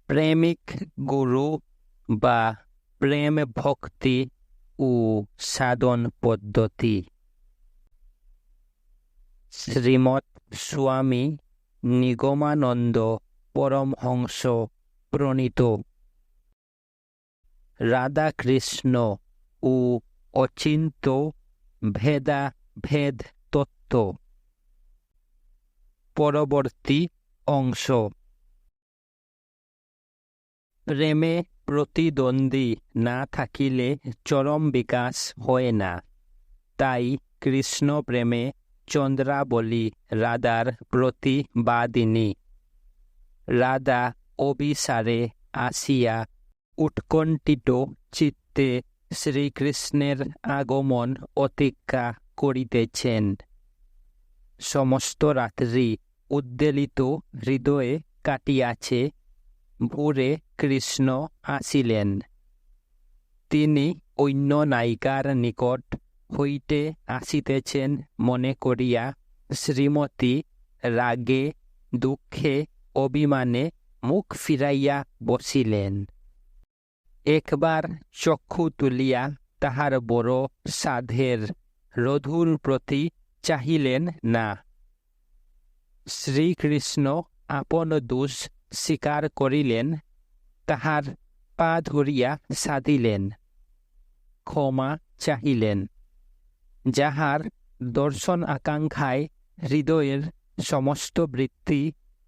প্রেমিক গুরু বা প্রেম ভক্তি ও সাধন পদ্ধতি। শ্রীমৎ স্বামী নিগমানন্দ পরমহংস প্রণীত রাধাকৃষ্ণ ও অচিন্ত ভেদাভেদ তত্ত্ব পরবর্তী অংশ। প্রেমে প্রতিদ্বন্দ্বী না থাকিলে চরম বিকাশ হয় না। তাই কৃষ্ণ প্রেমে চন্দ্রাবলী রাধার প্রতিবাদিনী। রাধা অভিসারে আসিয়া উৎকণ্ঠিত চিত্তে শ্রীকৃষ্ণের আগমন অপেক্ষা করিতেছেন। সমস্ত রাত্রি উদ্বেলিত হৃদয়ে কাটিয়াছে। ভোরে কৃষ্ণ আসিলেন। তিনি অন্য নায়িকার নিকট হইতে আসিতেছেন মনে করিয়া শ্রীমতী রাগে দুঃখে অভিমানে মুখ ফিরাইয়া বসিলেন। একবার চক্ষু তুলিয়া তাহার বড় সাধের রঘুর প্রতি চাহিলেন না। শ্রীকৃষ্ণ আপন দোষ স্বীকার করিলেন, তাহার পা ধরিয়া সাধিলেন, ক্ষমা চাহিলেন। যাহার দর্শন আকাঙ্ক্ষায় হৃদয়ের সমস্ত বৃত্তি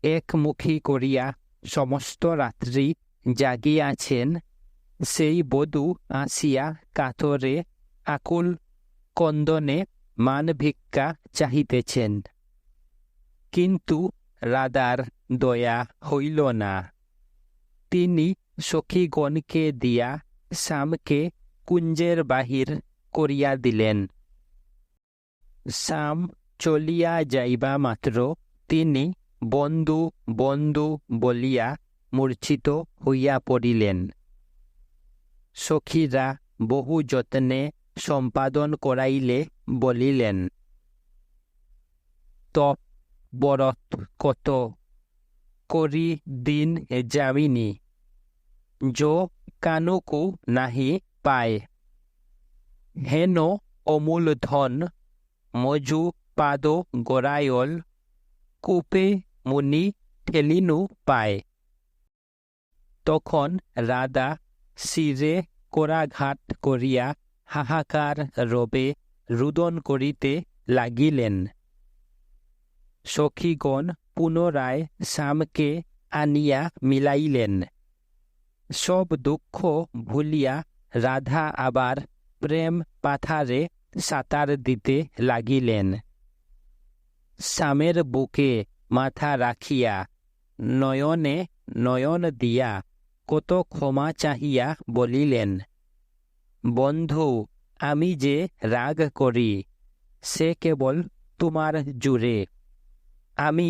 একমুখী করিয়া সমস্ত রাত্রি জাগিয়াছেন, সেই বধূ আসিয়া কাতরে আকুল কন্দনে মান ভিক্ষা চাহিতেছেন। কিন্তু রাধার দয়া হইল না। তিনি সখীগণকে দিয়া শ্যামকে কুঞ্জের বাহির করিয়া দিলেন। শ্যাম চলিয়া যাইবা মাত্র তিনি বন্ধু বন্ধু বলিয়া মূর্ছিত হইয়া পড়িলেন। সখীরা বহু যত্নে সম্পাদন করাইলে বলিলেন, তপ বরত কত করি দিন যামিনী, যো কানুকু নাহি পায়। হেন অমূল ধন মজু পাদ গড়ায়ল, কূপে মুনি ঠেলিনু পায়। তখন রাধা শিরে করাঘাত করিয়া হাহাকার রবে রুদন করিতে লাগিলেন। সখীগণ পুনরায় শ্যামকে আনিয়া মিলাইলেন। সব দুঃখ ভুলিয়া রাধা আবার প্রেম পাথারে সাঁতার দিতে লাগিলেন। শ্যামের বুকে মাথা রাখিয়া নয়নে নয়ন দিয়া কত ক্ষমা চাহিয়া বলিলেন, বন্ধু আমি যে রাগ করি সে কেবল তোমার জুরে। আমি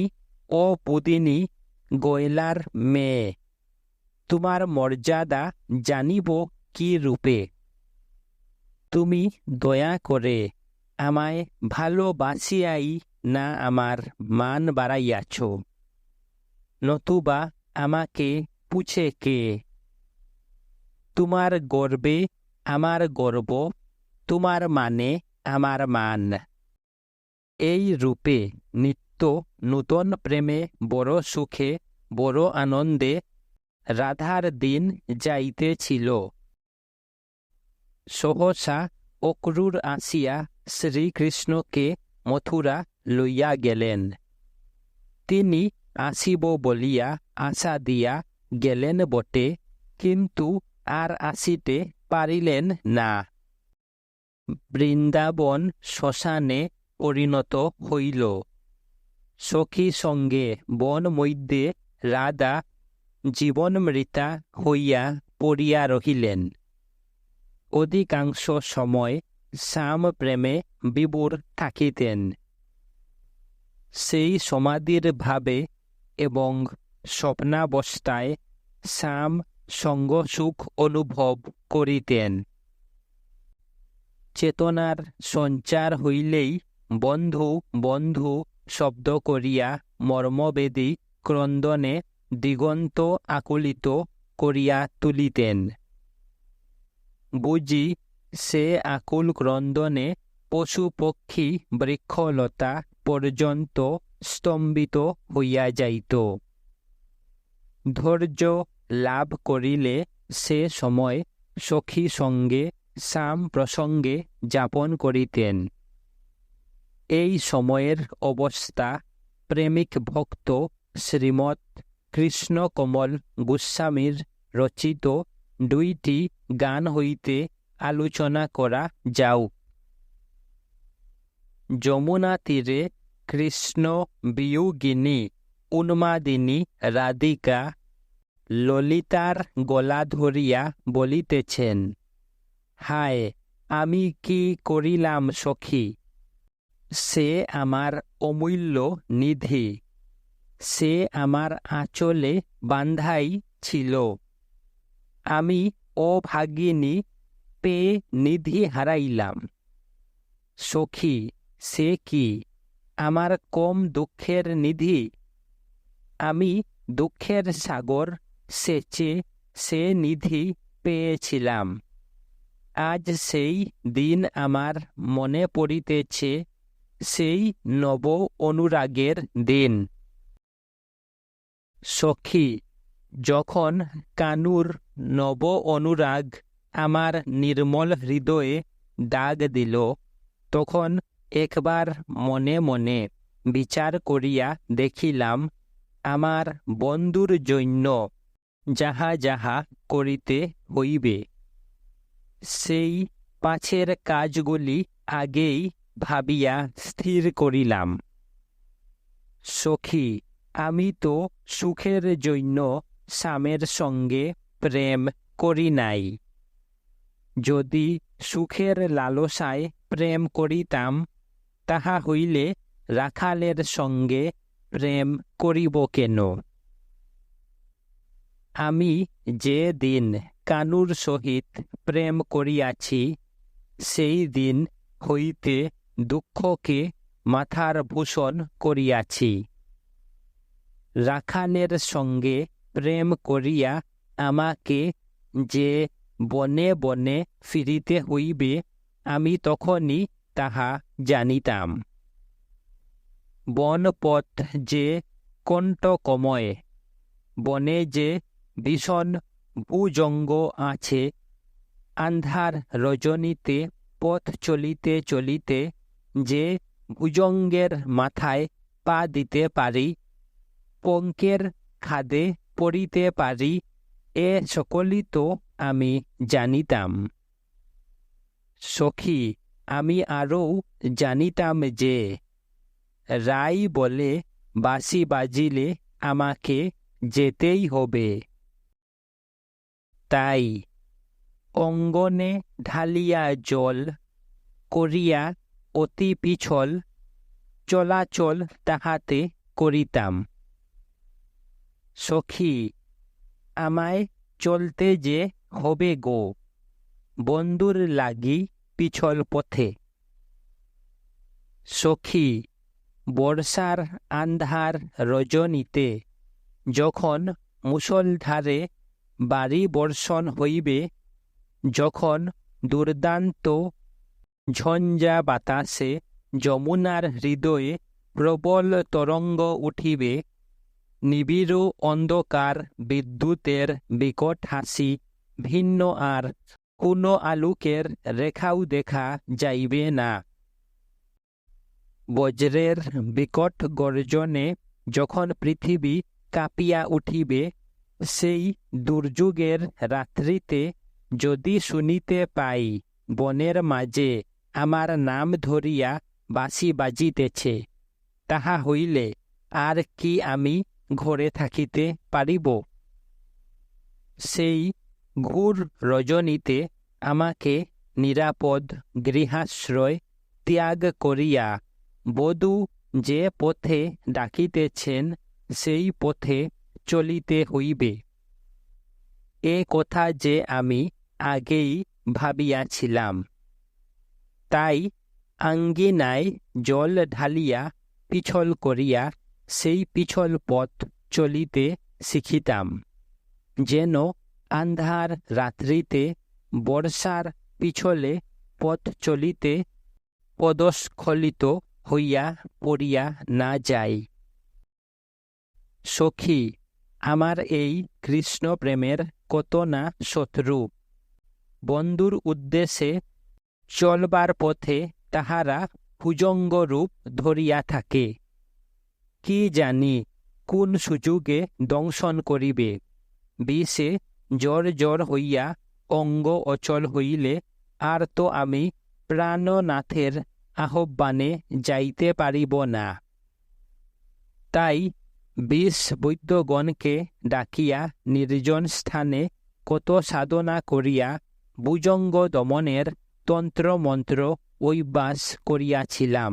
অপুদিনী গয়লার মেয়ে, তোমার মর্যাদা জানিব কি রূপে। তুমি দয়া করে আমায় ভালোবাসিয়াই না আমার মান বাড়াইয়াছ, নতুবা আমাকে পুছে কে। তোমার গর্বে আমার গর্ব, তোমার মানে আমার মান। এই রূপে নিত্য নূতন প্রেমে বড় সুখে বড় আনন্দে রাধার দিন যাইতেছিল। সহসা অক্রূর আসিয়া শ্রীকৃষ্ণকে মথুরা লইয়া গেলেন। তিনি আসিব বলিয়া আশা দিয়া গেলেন বটে, কিন্তু আর আসিতে পারিলেন না। বৃন্দাবন শ্মশানে পরিণত হইল। সখী সঙ্গে বন মধ্যে রাধা জীবনমৃতা হইয়া পড়িয়া রহিলেন। অধিকাংশ সময় শ্যাম প্রেমে বিভোর থাকিতেন। সেই সমাধির ভাবে এবং স্বপ্নাবস্থায় শ্যাম সঙ্গ সুখ অনুভব করিতেন। চেতনার সঞ্চার হইলেই বন্ধু বন্ধু শব্দ করিয়া মর্মবেদী ক্রন্দনে দিগন্ত আকুলিত করিয়া তুলিতেন। বুঝি সে আকুল ক্রন্দনে পশু পক্ষী বৃক্ষলতা পর্যন্ত স্তম্ভিত হইয়া যাইত। ধৈর্য লাভ করিলে সে সময় সখী সঙ্গে সাম প্রসঙ্গে যাপন করিতেন। এই সময়ের অবস্থা প্রেমিক ভক্ত শ্রীমৎ কৃষ্ণকমল গোস্বামীর রচিত 2টি গান হইতে আলোচনা করা যাউক। যমুনা তীরে কৃষ্ণ বিয়োগিনী উন্মাদিনী রাধিকা ললিতার গলা ধরিয়া বলিতেছেন, হায় আমি কি করিলাম সখী, সে আমার অমূল্য নিধি, সে আমার আঁচলে বাঁধাই ছিল, আমি অভাগিনী পেয়ে নিধি হারাইলাম। সখী সে কি আমার কম দুঃখের নিধি, আমি দুঃখের সাগর সেচে সে নিধি পেয়েছিলাম। আজ সেই দিন আমার মনে পড়িতেছে, সেই নব অনুরাগের দিন। সখী যখন কানুর নব অনুরাগ আমার নির্মল হৃদয়ে দাগ দিল, তখন একবার মনে মনে বিচার করিয়া দেখিলাম, আমার বন্ধুর জন্য যাহা যাহা করিতে হইবে, সেই পাছের কাজগুলি আগেই ভাবিয়া স্থির করিলাম। সখী আমি তো সুখের জন্য স্বামীর সঙ্গে প্রেম করি নাই। যদি সুখের লালসায় প্রেম করিতাম, তাহা হইলে রাখালের সঙ্গে প্রেম করিব কেন? আমি যে দিন কানুর সহিত প্রেম করিয়াছি, সেই দিন হইতে দুঃখকে মাথার ভূষণ করিয়াছি। রাখালের সঙ্গে প্রেম করিয়া আমাকে যে বনে বনে ফিরিতে হইবে, আমি তখনই তাহা জানিতাম। বনপথ যে কণ্টকময়, বনে যে ভীষণ ভুজঙ্গ আছে, আন্ধার রজনীতে পথ চলিতে চলিতে যে ভুজঙ্গের মাথায় পা দিতে পারি, পঙ্কের খাদে পড়িতে পারি, এ সকলই তো আমি জানিতাম। সখী আমি আরও জানিতাম যে রাই বলে বাঁশি বাজিলে আমাকে যেতেই হবে। তাই অঙ্গনে ঢালিয়া জল করিয়া অতি পিছল চলাচল তাহাতে করিতাম। সখী আমায় চলতে যে হবে গো, বন্ধুর লাগি পিছল পথে। সখী বর্ষার আন্ধার রজনীতে যখন মুষলধারে বাড়ি বর্ষণ হইবে, যখন দুর্দান্ত ঝঞ্ঝা বাতাসে যমুনার হৃদয়ে প্রবল তরঙ্গ উঠিবে, নিবিড় অন্ধকার বিদ্যুতের বিকট হাসি ভিন্ন আর কোনো আলোকের রেখাও দেখা যাইবে না। বজ্রের বিকট গর্জনে যখন পৃথিবী কাঁপিয়া উঠিবে, সেই দুর্যোগের রাত্রিতে যদি শুনিতে পাই বনের মাঝে আমার নাম ধরিয়া বাঁশি বাজিতেছে, তাহা হইলে আর কি আমি ঘরে থাকিতে পারিব? সেই ঘোর রজনীতে আমাকে নিরাপদ গৃহাশ্রয় ত্যাগ করিয়া বধূ যে পথে ডাকিতেছেন, সেই পথে চলিতে হইবে। এ কথা যে আমি আগেই ভাবিয়াছিলাম। তাই আঙ্গিনায় জল ঢালিয়া পিছল করিয়া সেই পিছল পথ চলিতে শিখিতাম, যেন আন্ধার রাত্রিতে বর্ষার পিছলে পথ চলিতে পদস্খলিত হইয়া পড়িয়া না যাই। সখী, আমার এই কৃষ্ণ প্রেমের কত না শত্রু। বন্ধুর উদ্দেশ্যে চলবার পথে তাহারা ভুজঙ্গরূপ ধরিয়া থাকে। কি জানি কোন সুযোগে দংশন করিবে। বিষে জ্বর হইয়া অঙ্গ অচল হইলে আর তো আমি প্রাণনাথের আহ্বানে যাইতে পারিব না। তাই বিষ বৈদ্যগণকে ডাকিয়া নির্জন স্থানে কত সাধনা করিয়া ভুজঙ্গ দমনের তন্ত্রমন্ত্র অভ্যাস করিয়াছিলাম।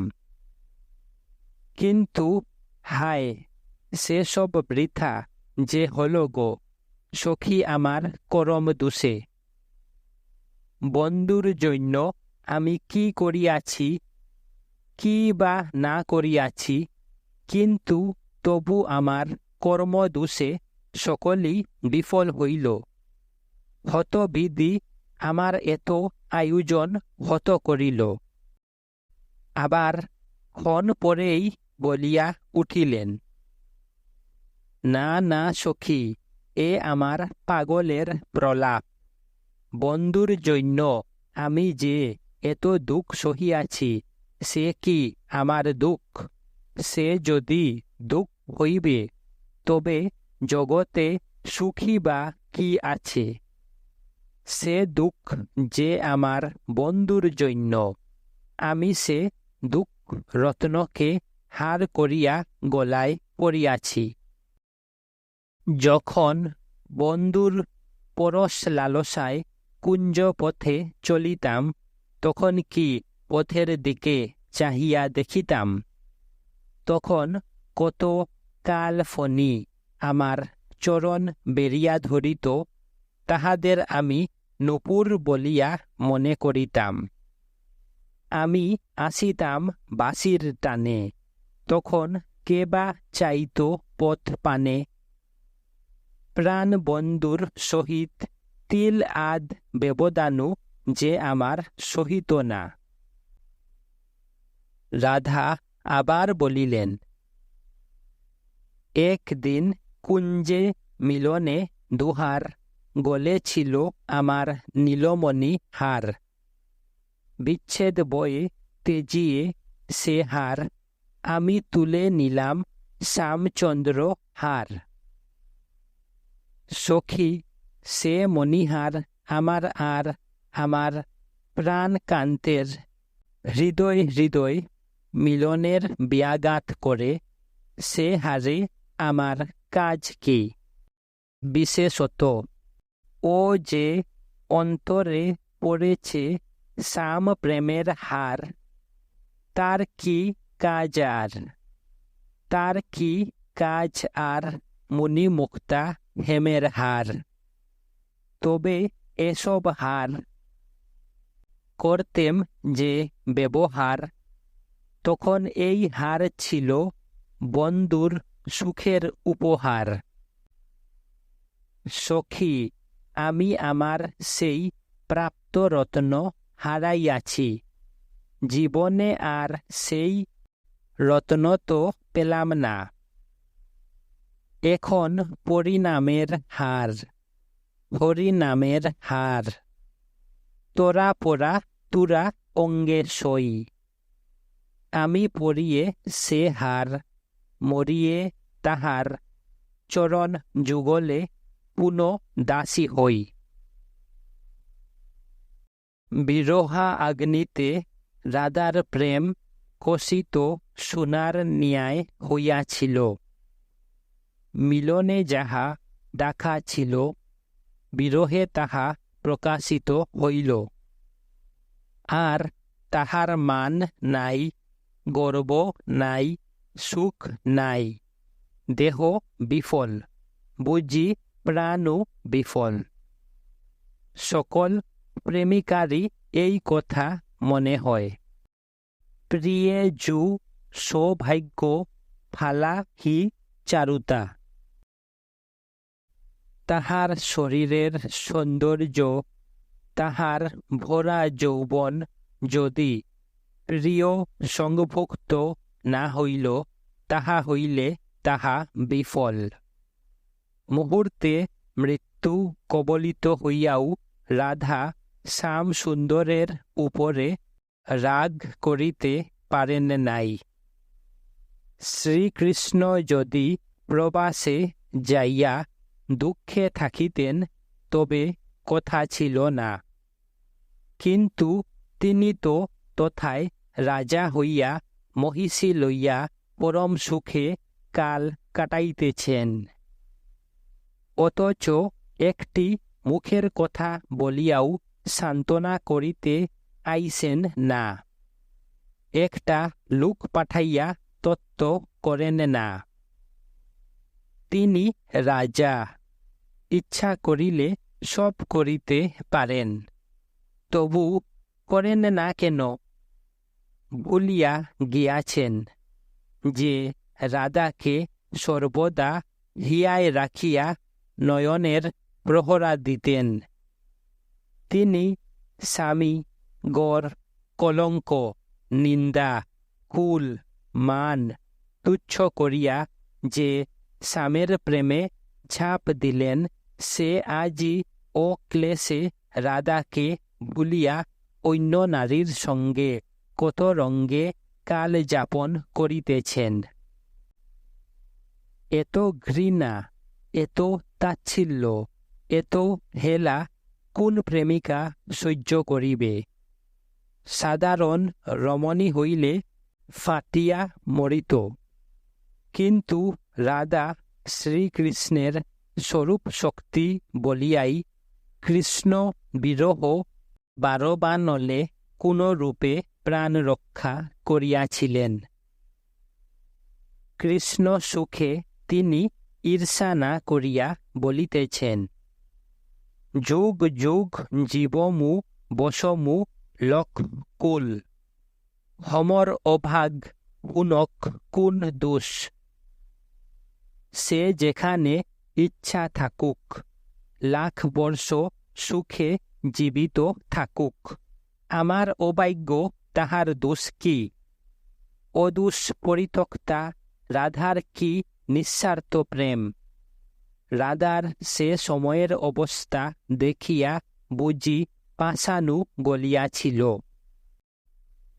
কিন্তু হায়, সেসব বৃথা যে হল গো সখী আমার করম দোষে। বন্ধুর জন্য আমি কি করিয়াছি, কি বা না করিয়াছি, কিন্তু তবু আমার কর্মদোষে সকলই বিফল হইল। হতবিধি আমার এত আয়োজন হত করিল। আবার ক্ষণ পরেই বলিয়া উঠিলেন, না না সখী, এ আমার পাগলের প্রলাপ। বন্ধুর জন্য আমি যে এত দুঃখ সহিয়াছি, সে কি আমার দুঃখ? সে যদি দুঃখ হইবে, তবে জগতে সুখী বা কি আছে? সে দুঃখ যে আমার বন্ধুর জন্য, আমি সে দুঃখ রত্নকে হার করিয়া গলায় পরিয়াছি। যখন বন্ধুর পরশ লালসায় কুঞ্জ পথে চলিতাম, তখন কি পথের দিকে চাহিয়া দেখিতাম? তখন কত কালফণি আমার চরণ বেরিয়া ধরিত, তাহাদের আমি নূপুর বলিয়া মনে করিতাম। আমি আসিতাম বাঁশির টানে, তখন কে বা চাইত পথ পানে। প্রাণ বন্ধুর সহিত তিল আদ ব্যবধানও যে আমার সহিত না। রাধা আবার বলিলেন, একদিন কুঞ্জে মিলনে দুহার, গলে ছিল আমার নীলমণি হার। বিচ্ছেদ বয়ে তেজিয়ে সে হার, আমি তুলে নিলাম শ্যামচন্দ্র হার। সখী, সে মণিহার আমার আর আমার প্রাণকান্তের হৃদয় হৃদয় মিলনের ব্যাঘাত করে। সে হারে আমার কাজ কি? বিশেষত ও যে অন্তরে পড়েছে শ্যাম প্রেমের হার, তার কি কাজ আর? তার কি কাজ আর মুনিমুক্তা হেমের হার? তবে এসব হার করতেম যে ব্যবহার, তখন এই হার ছিল বন্ধুর সুখের উপহার। সখী, আমি আমার সেই প্রাপ্ত রত্ন হারাইয়াছি। জীবনে আর সেই রত্ন তো পেলাম না। এখন পরিণামের হার, হরিনামের হার। তোরা পরা তুরা অঙ্গে সই। আমি পরিয়ে সে হার, মরিয়ে তাহার চরণ যুগলে পুন দাসী হই। বিরহা আগ্নিতে রাধার প্রেম কষিত সোনার ন্যায় হইয়াছিল। মিলনে যাহা দেখা ছিল, বিরহে তাহা প্রকাশিত হইল। আর তাহার মান নাই, গর্ব নাই, সুখ নাই। দেহ বিফল, বুঝি প্রাণও বিফল। সকল প্রেমিকারই এই কথা মনে হয়। প্রিয়ে জু সৌভাগ্য ফালা হি চারুতা। তাহার শরীরের সৌন্দর্য, তাহার ভরা যৌবন যদি প্রিয় সঙ্গভুক্ত না হইল, তাহা হইলে তাহা বিফল। মুহূর্তে মৃত্যু কবলিত হইয়াও রাধা শ্যাম সুন্দরের উপরে রাগ করিতে পারেন নাই। শ্রীকৃষ্ণ যদি প্রবাসে যাইয়া দুঃখে থাকিতেন তবে কথা ছিল না, কিন্তু তিনি তো তথায় রাজা হইয়া মহিষী লইয়া পরম সুখে কাল কাটাইতেছেন, অথচ একটি মুখের কথা বলিয়াও সান্ত্বনা করিতে আইসেন না, একটা লোক পাঠাইয়া তত্ত্ব করেন না। তিনি রাজা, ইচ্ছা করিলে সব করিতে পারেন, তবু করেন না কেন? ভুলিয়া গিয়াছেন যে রাধাকে সর্বদা হিয়ায় রাখিয়া নয়নের প্রহরা দিতেন। তিনি স্বামী, গড়, কলঙ্ক, নিন্দা, কুল, মান তুচ্ছ করিয়া যে স্বামীর প্রেমে ঝাঁপ দিলেন, সে আজই অক্লেশে রাধাকে ভুলিয়া অন্য নারীর সঙ্গে কত রঙ্গে কাল যাপন করিতেছেন। এত ঘৃণা, এত তাচ্ছিল্য, এত হেলা কোন প্রেমিকা সহ্য করিবে? সাধারণ রমণী হইলে ফাটিয়া মরিত, কিন্তু রাধা শ্রীকৃষ্ণের স্বরূপ শক্তি বলিয়াই কৃষ্ণ বিরহ বারবানলে কোন রূপে প্রাণ রক্ষা করিয়াছিলেন। কৃষ্ণ সুখে তিনি ঈর্ষা না করিয়া বলিতেছেন, যুগ যুগ জীবমু বসমু লক কুল, হমর অভাগ হুনক কোন দোষ। সে যেখানে ইচ্ছা থাকুক, লাখ বর্ষ সুখে জীবিত থাকুক, আমার অভাগ্য তাহার দোষ কি? অদোষ পরিত্যক্তা রাধার কি নিঃস্বার্থ প্রেম! রাধার সে সময়ের অবস্থা দেখিয়া বুঝি পাষাণু গলিয়াছিল।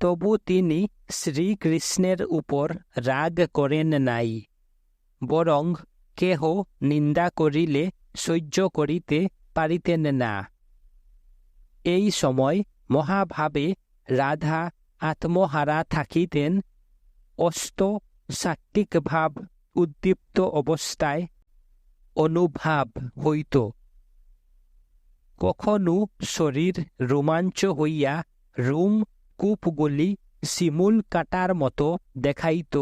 তবু তিনি শ্রীকৃষ্ণের উপর রাগ করেন নাই, বরং কেহ নিন্দা করিলে সহ্য করিতে পারিতেন না। এই সময় মহাভাবে রাধা আত্মহারা থাকিতেন, অস্ত সাত্ত্বিক ভাব উদ্দীপ্ত অবস্থায় অনুভাব হইত। কখনো শরীর রোমাঞ্চ হইয়া রুম কূপগুলি শিমুল কাটার মতো দেখাইত,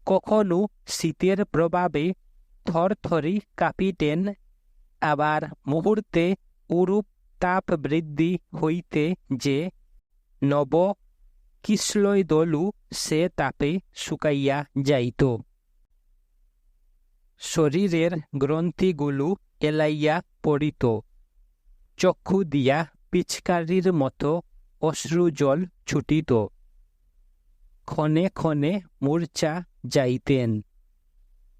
কখনো শীতের প্রভাবে থরথরি কাঁপিতেন, আবার মুহূর্তে উরূপ তাপ বৃদ্ধি হইতে যে নব কিশলয়-দলু সে তাপে শুকাইয়া যাইত। শরীরের গ্রন্থিগুলো এলাইয়া পড়িত, চক্ষু দিয়া পিচকারির মতো অশ্রুজল ছুটিত, ক্ষণে ক্ষণে মূর্ছা যাইতেন,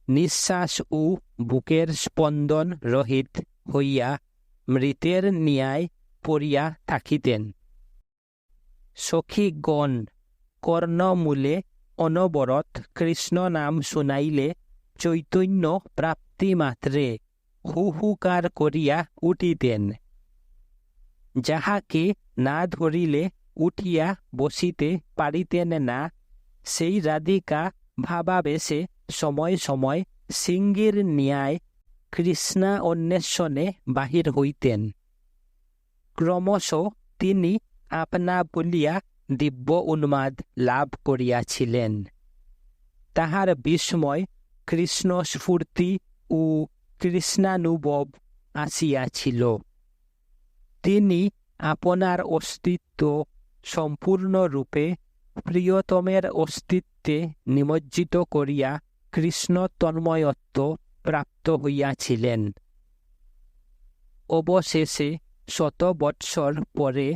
নিঃশ্বাস ও বুকের স্পন্দন রহিত হইয়া মৃতের ন্যায় পড়িয়া থাকিতেন। সখীগণ কর্ণমূলে অনবরত কৃষ্ণ নাম শুনাইলে চৈতন্য প্রাপ্তি মাত্রে হুহুকার করিয়া উঠিতেন। যাহাকে না ধরিলে উঠিয়া বসিতে পারিতেন না, সেই রাধিকা ভাবাবেশে সময় সময় সিংহীর ন্যায় কৃষ্ণা অন্বেষণে বাহির হইতেন। ক্রমশ তিনি আপনা বলিয়া দিব্য উন্মাদ লাভ করিয়াছিলেন। তাহার বিস্ময়, কৃষ্ণ স্ফূর্তি ও কৃষ্ণানুভব আসিয়াছিল। তিনি আপনার অস্তিত্ব সম্পূর্ণরূপে প্রিয়তমের অস্তিত্বে নিমজ্জিত করিয়া কৃষ্ণ তন্ময়ত্ব প্রাপ্ত হইয়াছিলেন। অবশেষে 100 বৎসর পরে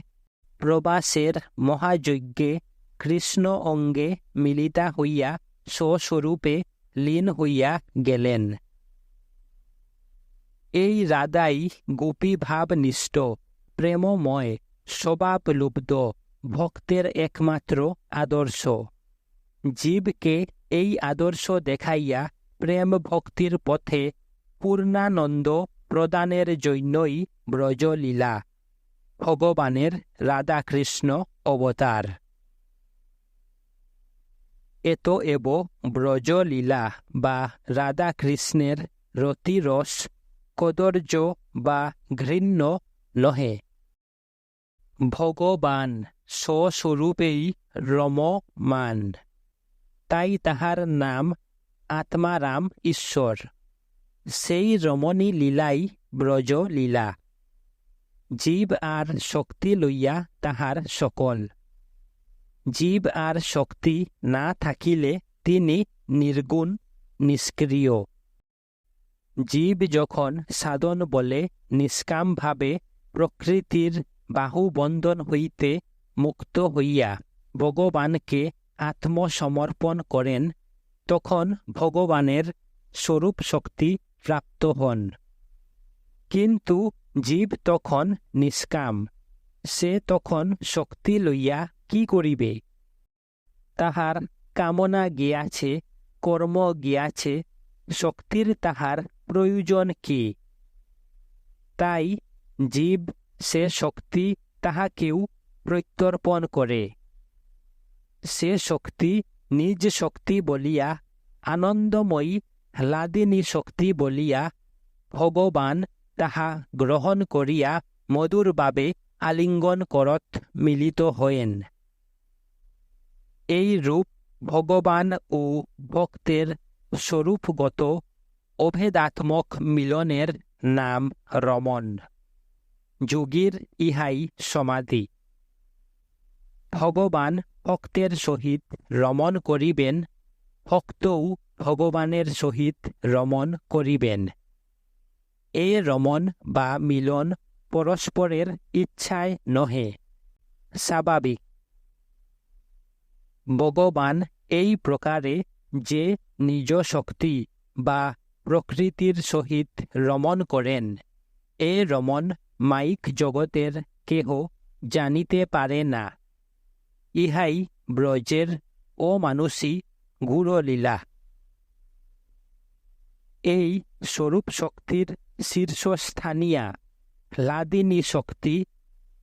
প্রবাসের মহাযজ্ঞে কৃষ্ণ অঙ্গে মিলিতা হইয়া স্বস্বরূপে লীন হইয়া গেলেন। এই রাধাই গোপীভাবনিষ্ঠ, প্রেমময়, স্বভাবলুব্ধ ভক্তের একমাত্র আদর্শ। জীবকে এই আদর্শ দেখাইয়া প্রেম ভক্তির পথে পূর্ণানন্দ প্রদানের জন্যই ব্রজলীলা, ভগবানের রাধাকৃষ্ণ অবতার। এত এব ব্রজলীলা বা রাধাকৃষ্ণের রতিরস কদর্য বা ঘৃণ্য নহে। ভগবান স্বস্বরূপেই রমমান, তাই তাহার নাম আত্মারাম ঈশ্বর। সেই রমণী লীলাই ব্রজলীলা। জীব আর শক্তি লইয়া তাহার সকল। জীব আর শক্তি না থাকিলে তিনি নির্গুণ, নিষ্ক্রিয়। জীব যখন সাধন বলে নিষ্কামভাবে প্রকৃতির বাহুবন্ধন হইতে মুক্ত হইয়া ভগবানকে আত্মসমর্পণ করেন, তখন ভগবানের স্বরূপ শক্তি প্রাপ্ত হন। কিন্তু জীব তখন নিষ্কাম, সে তখন শক্তি লইয়া কি করিবে? তাহার কামনা গিয়াছে, কর্ম গিয়াছে, শক্তির তাহার প্রয়োজন কি? তাই জীব সে শক্তি তাহাকেও প্রত্যর্পণ করে। সে শক্তি নিজ শক্তি বলিয়া, আনন্দময়ী হ্লাদিনী শক্তি বলিয়া ভগবান তাহা গ্রহণ করিয়া মধুরভাবে আলিঙ্গন করত মিলিত হয়েন। এই রূপ ভগবান ও ভক্তের স্বরূপগত অভেদাত্মক মিলনের নাম রমণ। যোগীর ইহাই সমাধি। ভগবান ভক্তের সহিত রমণ করিবেন, ভক্তও ভগবানের সহিত রমণ করিবেন। এ রমণ বা মিলন পরস্পরের ইচ্ছায় নহে, স্বাভাবিক। ভগবান এই প্রকারে যে নিজ শক্তি বা প্রকৃতির সহিত রমণ করেন, এ রমণ মাইক জগতের কেহ জানিতে পারে না। ইহাই ব্রজের অমানুষী গুরলীলা। এই স্বরূপ শক্তির শীর্ষস্থানীয়া হ্লাদিনী শক্তি,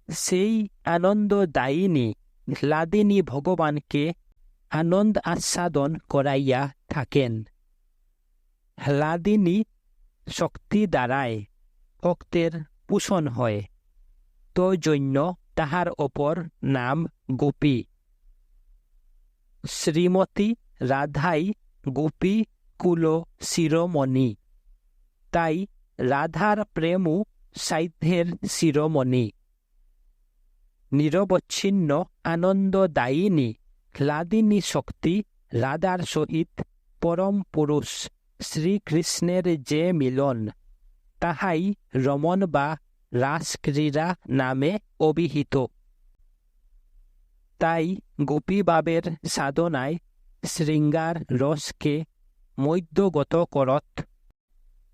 সেই আনন্দদায়িনী হ্লাদিনী ভগবানকে আনন্দ আস্বাদন করাইয়া থাকেন। হ্লাদিনী শক্তি দ্বারায় ভক্তের পোষণ হয়, তো জন্য তাহার অপর নাম গোপী। শ্রীমতী রাধাই গোপী কুল শিরোমণি, তাই রাধার প্রেমও সাধ্যের শিরোমণি। নিরবচ্ছিন্ন আনন্দদায়িনী হ্লাদিনী শক্তি রাধার সহিত পরম পুরুষ শ্রীকৃষ্ণের যে মিলন, তাহাই রমণ বা রাসক্রীড়া নামে অভিহিত। তাই গোপীভাবের সাধনায় শৃঙ্গার রসকে মধ্যগত করত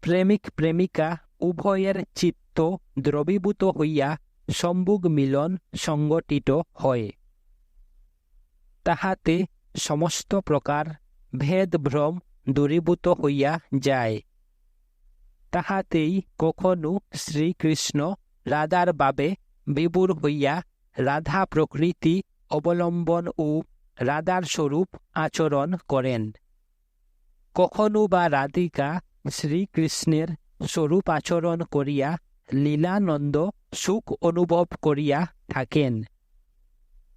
প্রেমিক প্রেমিকা উভয়ের চিত্ত দ্রবীভূত হইয়া সম্ভোগ মিলন সংগঠিত হয়। তাহাতে সমস্ত প্রকার ভেদভ্রম দূরীভূত হইয়া যায়। তাহাতেই কখনো শ্রীকৃষ্ণ রাধার ভাবে বিভোর হইয়া রাধা প্রকৃতি অবলম্বন ও রাধার স্বরূপ আচরণ করেন। কখনো বা রাধিকা শ্রীকৃষ্ণের স্বরূপ আচরণ করিয়া লীলানন্দ সুখ অনুভব করিয়া থাকেন।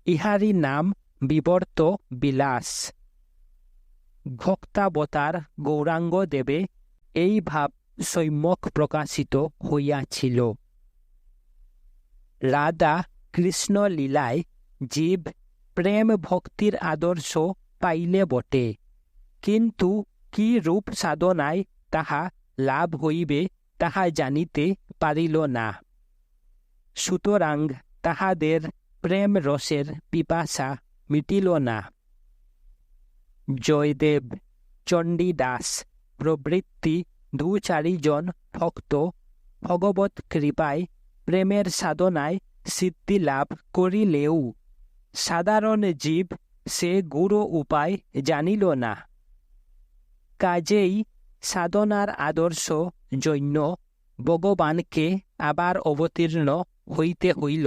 ইহারই নাম বিবর্ত বিলাস। ভক্তাবতার গৌরাঙ্গ দেবে এই ভাব সম্যক প্রকাশিত হইয়াছিল। রাধা কৃষ্ণ লীলায় জীব প্রেম ভক্তির আদর্শ পাইলে বটে, কিন্তু কি রূপ সাধনায় তাহা লাভ হইবে তাহা জানিতে পারিল না। সুতরাং তাহাদের প্রেম রসের পিপাসা মিটিল না। জয়দেব, চণ্ডীদাস প্রভৃতি 2-4 জন ভক্ত ভগবৎ কৃপায় প্রেমের সাধনায় সিদ্ধি লাভ করিলেও সাধারণ জীব সে গুরু উপায় জানিল না। কাজেই সাধনার আদর্শ জন্য ভগবানকে আবার অবতীর্ণ হইতে হইল।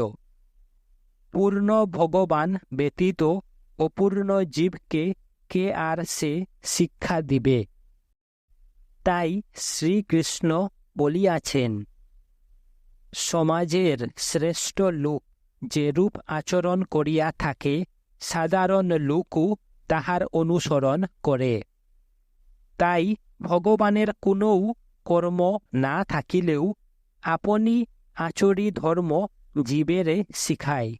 পূর্ণ ভগবান ব্যতীত অপূর্ণ জীবকে কে আর সে শিক্ষা দিবে? তাই শ্রীকৃষ্ণ বলিয়াছেন, সমাজের শ্রেষ্ঠ লোক যেরূপ আচরণ করিয়া থাকে, সাধারণ লোকও তাহার অনুসরণ করে। তাই ভগবানের কোনো কর্ম না থাকিলেও আপনি আচরি ধর্ম জীবেরে শিখায়।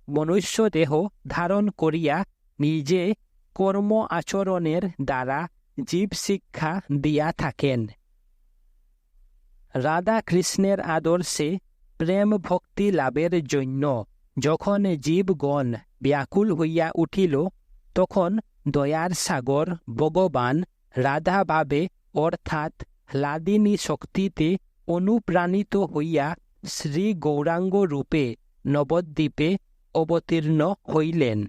মনুষ্য দেহ ধারণ করিয়া নিজে কর্ম আচরণের দ্বারা জীব শিক্ষা দিয়া থাকেন। রাধা কৃষ্ণের আদর্শে প্রেম ভক্তি লাভের জন্য যখন জীবগণ ব্যাকুল হইয়া উঠিল, তখন দয়ার সাগর ভগবান রাধাভাবে অর্থাৎ হ্লাদিনী শক্তিতে অনুপ্রাণিত হইয়া শ্রী গৌরাঙ্গ রূপে নবদ্বীপে অবতীর্ণ হইলেন।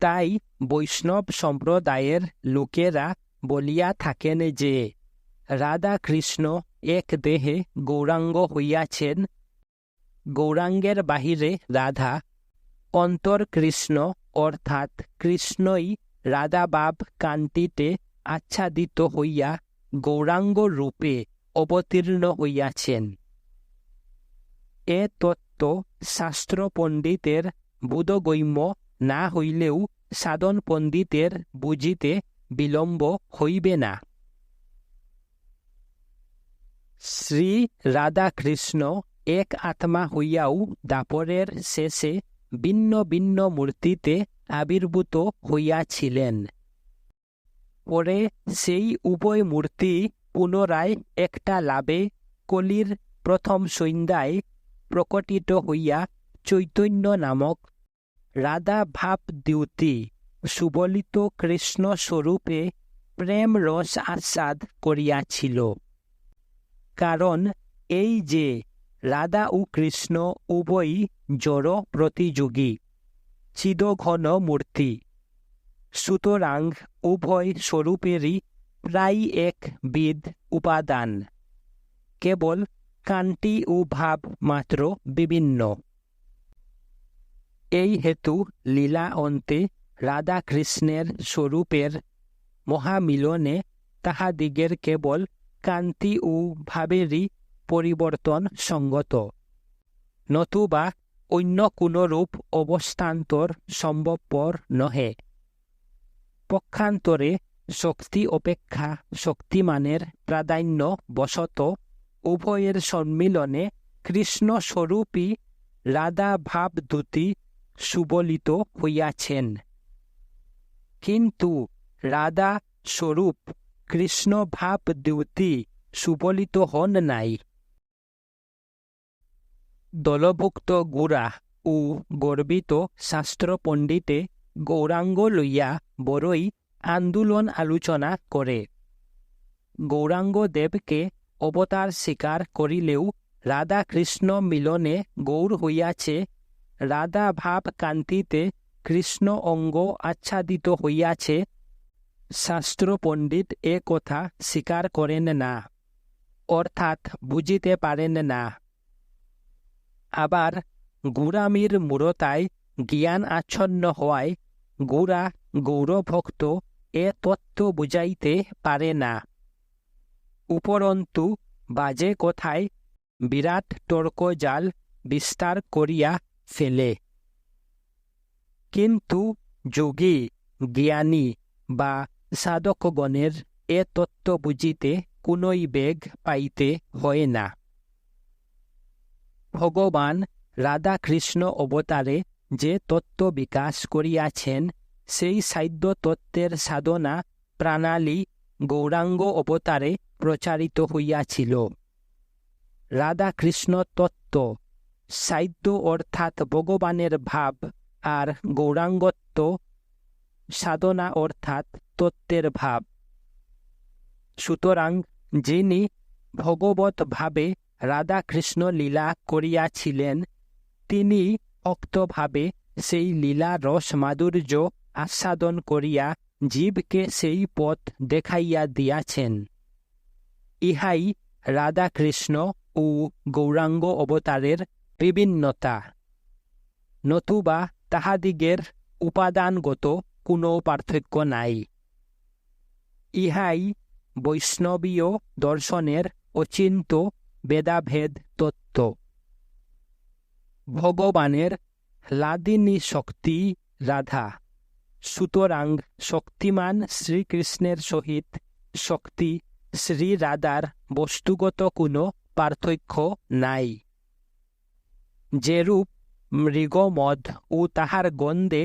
তাই বৈষ্ণব সম্প্রদায়ের লোকেরা বলিয়া থাকেন যে রাধা কৃষ্ণ এক দেহে গৌরাঙ্গ হইয়াছেন। গৌরাঙ্গের বাহিরে রাধা, অন্তর কৃষ্ণ অর্থাৎ কৃষ্ণই রাধাভাব কান্তিতে আচ্ছাদিত হইয়া গৌরাঙ্গ রূপে অবতীর্ণ হইয়াছেন। এ তত্ত্ব শাস্ত্র পণ্ডিতের বোধগম্য না হইলেও সাধন পণ্ডিতের বুঝিতে বিলম্ব হইবে না। শ্রী রাধাকৃষ্ণ এক আত্মা হইয়াও দাপরের শেষে ভিন্ন ভিন্ন মূর্তিতে আবির্ভূত হইয়াছিলেন। পরে সেই উভয় মূর্তি পুনরায় একটা লাভে কলির প্রথম সন্ধ্যায় প্রকটিত হইয়া চৈতন্য নামক রাধা ভাব দ্যুতি সুবলিত কৃষ্ণ স্বরূপে প্রেম রস আস্বাদ করিয়াছিল। কারণ এই যে রাধা ও কৃষ্ণ উভয়ই জড় প্রতিযোগী চিদঘন মূর্তি, সুতরাং উভয় স্বরূপেরই প্রায় এক বিধ উপাদান, কেবল কান্তি ও ভাব মাত্র বিভিন্ন। এই হেতু লীলা অন্তে রাধা কৃষ্ণের স্বরূপের মহামিলনে তাহাদিগের কেবল কান্তি ও ভাবেরই পরিবর্তন সঙ্গত, নতুবা অন্য কোন রূপ অবস্থান্তর সম্ভবপর নহে। পক্ষান্তরে শক্তি অপেক্ষা শক্তিমানের প্রাধান্য বশত উভয়ের সম্মিলনে কৃষ্ণ স্বরূপী রাধা ভাবদ্যুতি সুবলিত হইয়াছেন, কিন্তু রাধা স্বরূপ কৃষ্ণ ভাবদ্যুতি সুবলিত হন নাই। দলভুক্ত গোরা ও গর্বিত শাস্ত্র পণ্ডিতে গৌরাঙ্গ লইয়া বড়ই আন্দোলন আলোচনা করে। গৌরাঙ্গ দেবকে অবতার স্বীকার করিলেও রাধা কৃষ্ণ মিলনে গৌর হইয়াছে, রাধা ভাব কান্তিতে কৃষ্ণ অঙ্গ আচ্ছাদিত হইয়াছে, শাস্ত্র পণ্ডিত এ কথা স্বীকার করেন না, অর্থাৎ বুঝিতে পারেন না। আবার গোরামির মূঢ়তায় জ্ঞান আচ্ছন্ন হওয়ায় গোরা গৌরভক্ত এ তত্ত্ব বুঝাইতে পারে না। উপরন্তু বাজে কথায় বিরাট তর্কজাল বিস্তার করিয়া ফেলে। কিন্তু যোগী জ্ঞানী বা সাধকগণের এ তত্ত্ব বুঝিতে কোনই বেগ পাইতে হয় না। ভগবান রাধা কৃষ্ণ অবতারে যে তত্ত্ব বিকাশ করিয়াছেন, সেই সাধ্য তত্ত্বের সাধনা প্রণালী গৌরাঙ্গ অবতারে প্রচারিত হইয়াছিল। রাধা কৃষ্ণ তত্ত্ব, সাহিত্য অর্থাৎ ভগবানের ভাব, আর গৌরাঙ্গত্ব সাধনা অর্থাৎ তত্ত্বের ভাব। সুতরাং যিনি ভগবত ভাবে রাধা কৃষ্ণ লীলা করিয়াছিলেন, তিনি ভক্তভাবে সেই লীলা রস মাধুর্য আস্বাদন করিয়া জীবকে সেই পথ দেখাইয়া দিয়াছেন। ইহাই রাধা কৃষ্ণ ও গৌরাঙ্গ অবতারের বিভিন্নতা, নতুবা তাহাদিগের উপাদানগত কোনো পার্থক্য নাই। ইহাই বৈষ্ণবীয় দর্শনের অচিন্ত ভেদাভেদ তত্ত্ব। ভগবানের লাদিনী শক্তি রাধা, সুতরাং শক্তিমান শ্রীকৃষ্ণের সহিত শক্তি শ্রী রাধার বস্তুগত কোনো পার্থক্য নাই। যেরূপ মৃগমদ ও তাহার গন্ধে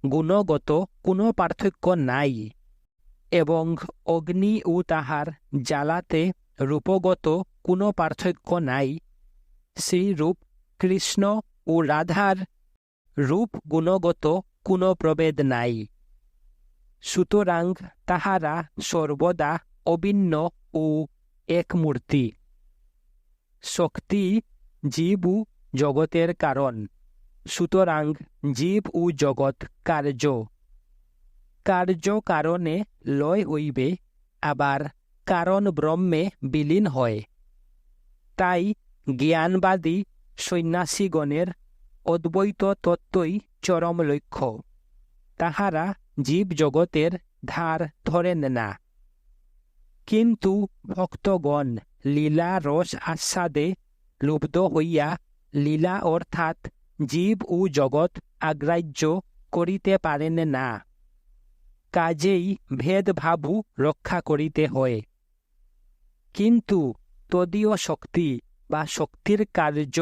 গুণগত কোনো পার্থক্য নাই, এবং অগ্নি ও তাহার জ্বালাতে রূপগত কোনো পার্থক্য নাই, সেইরূপ কৃষ্ণ ও রাধার রূপ গুণগত কোনো প্রভেদ নাই। সুতরাং তাহারা সর্বদা অভিন্ন ও এক মূর্তি। শক্তি জীব ও জগতের কারণ, সুতরাং জীব ও জগৎ কার্য। কার্য কারণে লয় হইবে, আবার কারণ ব্রহ্মে বিলীন হয়। তাই জ্ঞানবাদী সন্ন্যাসীগণের অদ্বৈত তত্ত্বই চরম লক্ষ্য। তাহারা জীব জগতের ধার ধরেন না। কিন্তু ভক্তগণ লীলা রস আস্বাদে লুব্ধ হইয়া লীলা অর্থাৎ জীব ও জগৎ আগ্রাহ্য করিতে পারেন না। কাজেই ভেদভাবও রক্ষা করিতে হয়। কিন্তু তদীয় শক্তি বা শক্তির কার্য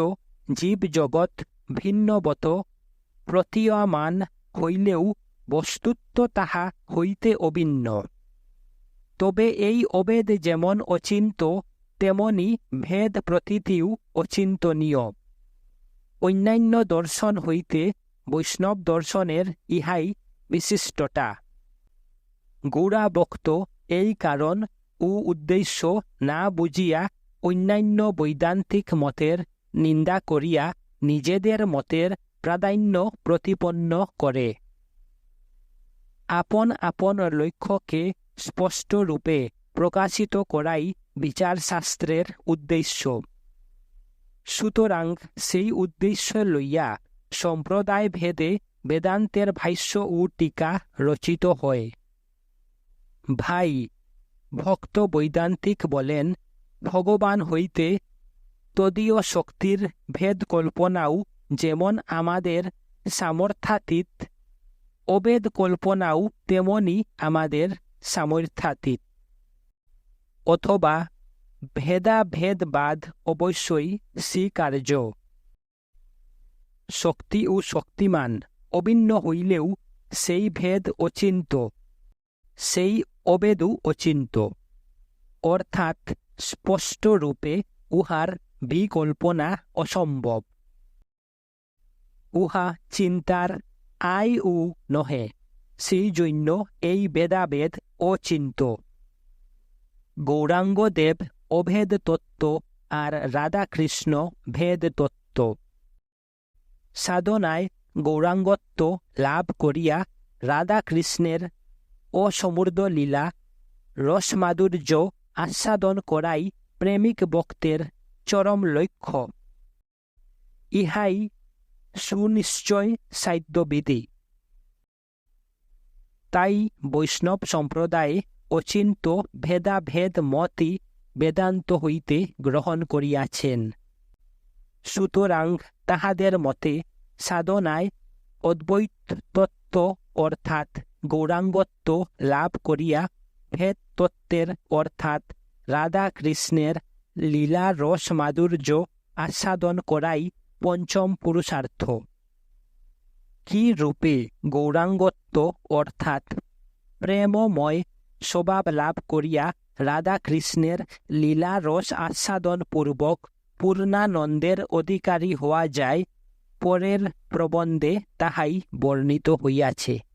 জীব জগৎ ভিন্নবত প্রতীয়মান হইলেও বস্তুত তাহা হইতে অভিন্ন। তবে এই অভেদ যেমন অচিন্ত, তেমনি ভেদ প্রতীতিও অচিন্তনীয়। অন্যান্য দর্শন হইতে বৈষ্ণব দর্শনের ইহাই বিশিষ্টতা। গৌড়াভক্ত এই কারণ ও উদ্দেশ্য না বুঝিয়া অন্যান্য বৈদান্তিক মতের নিন্দা করিয়া নিজেদের মতের প্রাধান্য প্রতিপন্ন করে। আপন আপন লক্ষ্যকে স্পষ্টরূপে প্রকাশিত করাই বিচারশাস্ত্রের উদ্দেশ্য। সুতরাং সেই উদ্দেশ্য লইয়া সম্প্রদায় ভেদে বেদান্তের ভাষ্য ও টিকা রচিত হয়। ভাই, ভক্ত বৈদান্তিক বলেন, ভগবান হইতে তদীয় শক্তির ভেদ কল্পনাও যেমন আমাদের সামর্থ্যাতীত, অভেদ কল্পনাও তেমনি আমাদের সামর্থ্যাতীত। অথবা ভেদাভেদবাদ অবশ্যই স্বীকার্য। শক্তি ও শক্তিমান অভিন্ন হইলেও সেই ভেদ অচিন্ত, সেই অভেদও অচিন্ত, অর্থাৎ স্পষ্টরূপে উহার বিকল্পনা অসম্ভব। উহা চিন্তার আয়ও নহে, সেই জন্য এই ভেদাভেদ অচিন্ত। গৌরাঙ্গদেব অভেদ তত্ত্ব আর রাধাকৃষ্ণ ভেদ তত্ত্ব। সাধনায় গৌরাঙ্গত্ব লাভ করিয়া রাধাকৃষ্ণের অসমুদ্র লীলা রসমাধুর্য আস্বাদন করাই প্রেমিক ভক্তের চরম লক্ষ্য। ইহাই সুনিশ্চয় সাধ্যবিধি। তাই বৈষ্ণব সম্প্রদায়ে অচিন্ত ভেদাভেদ মতই বেদান্ত হইতে গ্রহণ করিয়াছেন। সুতরাং তাহাদের মতে সাধনায় অদ্বৈত তত্ত্ব অর্থাৎ গৌরাঙ্গত্ব লাভ করিয়া ভেদ তত্ত্বের অর্থাৎ রাধা কৃষ্ণের লীলা রস মাধুর্য আস্বাদন করাই পঞ্চম পুরুষার্থ। কি রূপে গৌরাঙ্গত্ব অর্থাৎ প্রেমময় স্বভাব লাভ করিয়া রাধা কৃষ্ণের লীলা রস আস্বাদন পূর্বক পূর্ণানন্দের অধিকারী হওয়া যায়, পরের প্রবন্ধে তাহাই বর্ণিত হইয়াছে।